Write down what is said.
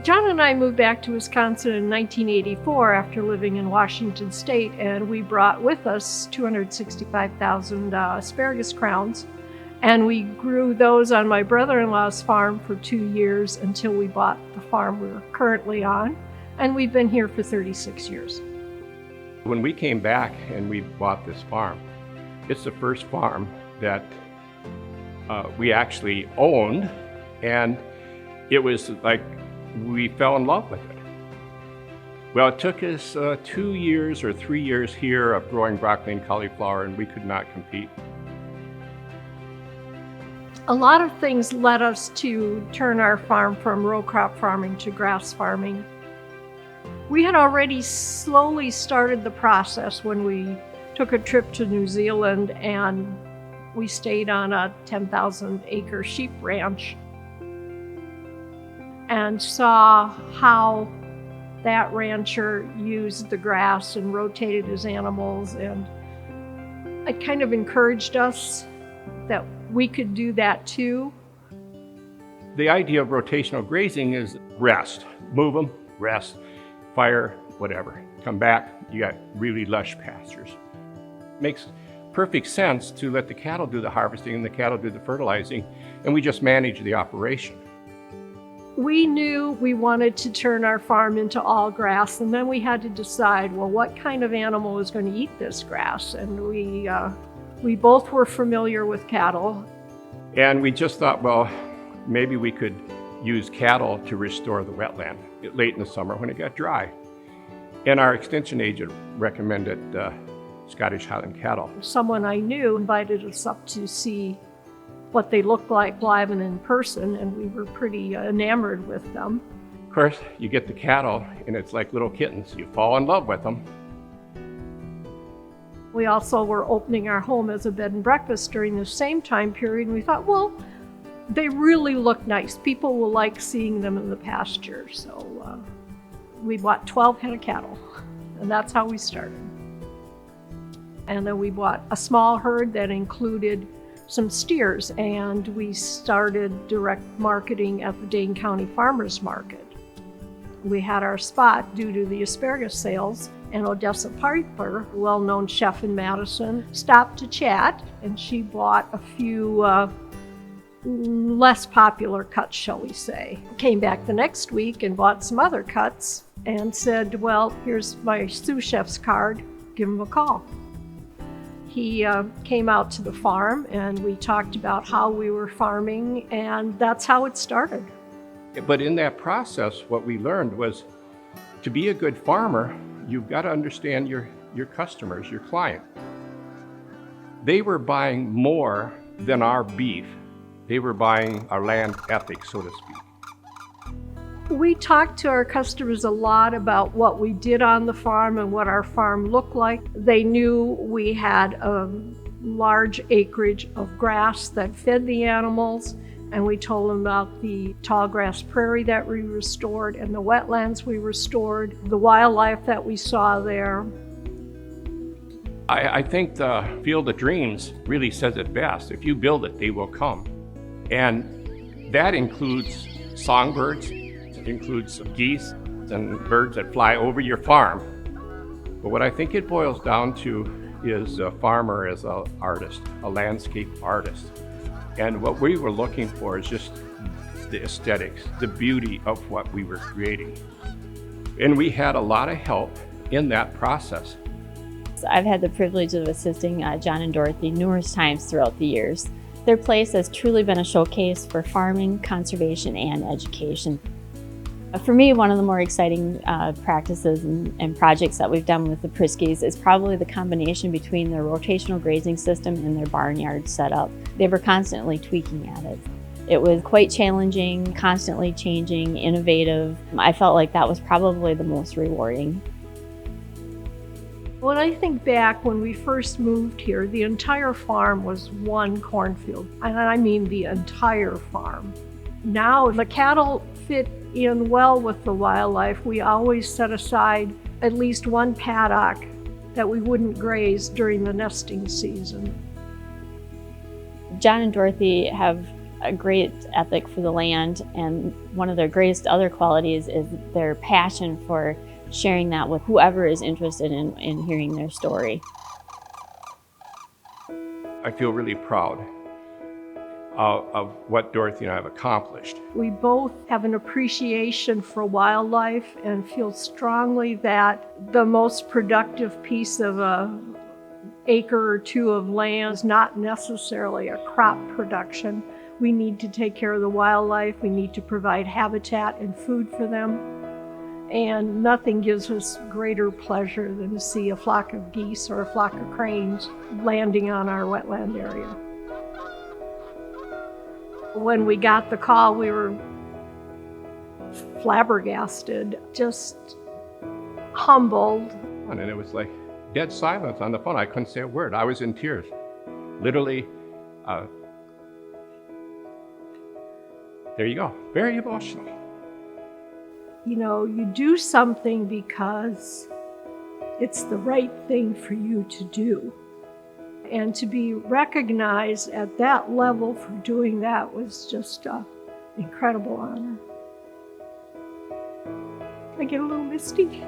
John and I moved back to Wisconsin in 1984 after living in Washington State, and we brought with us 265,000 asparagus crowns, and we grew those on my brother-in-law's farm for 2 years until we bought the farm we're currently on, and we've been here for 36 years. When we came back and we bought this farm, it's the first farm that we actually owned, and it was like we fell in love with it. Well, it took us 2 years or 3 years here of growing broccoli and cauliflower, and we could not compete. A lot of things led us to turn our farm from row crop farming to grass farming. We had already slowly started the process when we took a trip to New Zealand, and we stayed on a 10,000 acre sheep ranch and saw how that rancher used the grass and rotated his animals, and it kind of encouraged us that we could do that too. The idea of rotational grazing is rest, move them, rest, fire, whatever. Come back, you got really lush pastures. Makes perfect sense to let the cattle do the harvesting and the cattle do the fertilizing, and we just manage the operation. We knew we wanted to turn our farm into all grass, and then we had to decide, well, what kind of animal is going to eat this grass? And we both were familiar with cattle. And we just thought, well, maybe we could use cattle to restore the wetland late in the summer when it got dry. And our extension agent recommended Scottish Highland cattle. Someone I knew invited us up to see what they looked like live and in person, and we were pretty enamored with them. Of course, you get the cattle, and it's like little kittens. You fall in love with them. We also were opening our home as a bed and breakfast during the same time period, and we thought, well, they really look nice. People will like seeing them in the pasture. So we bought 12 head of cattle, and that's how we started. And then we bought a small herd that included some steers, and we started direct marketing at the Dane County Farmers Market. We had our spot due to the asparagus sales, and Odessa Piper, a well-known chef in Madison, stopped to chat, and she bought a few less popular cuts, shall we say. Came back the next week and bought some other cuts and said, well, here's my sous chef's card, give him a call. He came out to the farm, and we talked about how we were farming, and that's how it started. But in that process, what we learned was to be a good farmer, you've got to understand your customers, your client. They were buying more than our beef. They were buying our land ethic, so to speak. We talked to our customers a lot about what we did on the farm and what our farm looked like. They knew we had a large acreage of grass that fed the animals, and we told them about the tall grass prairie that we restored and the wetlands we restored, the wildlife that we saw there. I think the Field of Dreams really says it best. If you build it, they will come. And that includes songbirds, it includes geese and birds that fly over your farm. But what I think it boils down to is a farmer as an artist, a landscape artist. And what we were looking for is just the aesthetics, the beauty of what we were creating. And we had a lot of help in that process. I've had the privilege of assisting John and Dorothy numerous times throughout the years. Their place has truly been a showcase for farming, conservation, and education. For me, one of the more exciting practices and projects that we've done with the Priskes is probably the combination between their rotational grazing system and their barnyard setup. They were constantly tweaking at it. It was quite challenging, constantly changing, innovative. I felt like that was probably the most rewarding. When I think back when we first moved here, the entire farm was one cornfield, and I mean the entire farm. Now the cattle fit in well with the wildlife. We always set aside at least one paddock that we wouldn't graze during the nesting season. John and Dorothy have a great ethic for the land, and one of their greatest other qualities is their passion for sharing that with whoever is interested in hearing their story. I feel really proud of what Dorothy and I have accomplished. We both have an appreciation for wildlife and feel strongly that the most productive piece of an acre or two of land is not necessarily a crop production. We need to take care of the wildlife. We need to provide habitat and food for them. And nothing gives us greater pleasure than to see a flock of geese or a flock of cranes landing on our wetland area. When we got the call, we were flabbergasted, just humbled. And it was like dead silence on the phone. I couldn't say a word. I was in tears. Literally, there you go. Very emotional. You know, you do something because it's the right thing for you to do. And to be recognized at that level for doing that was just an incredible honor. I get a little misty.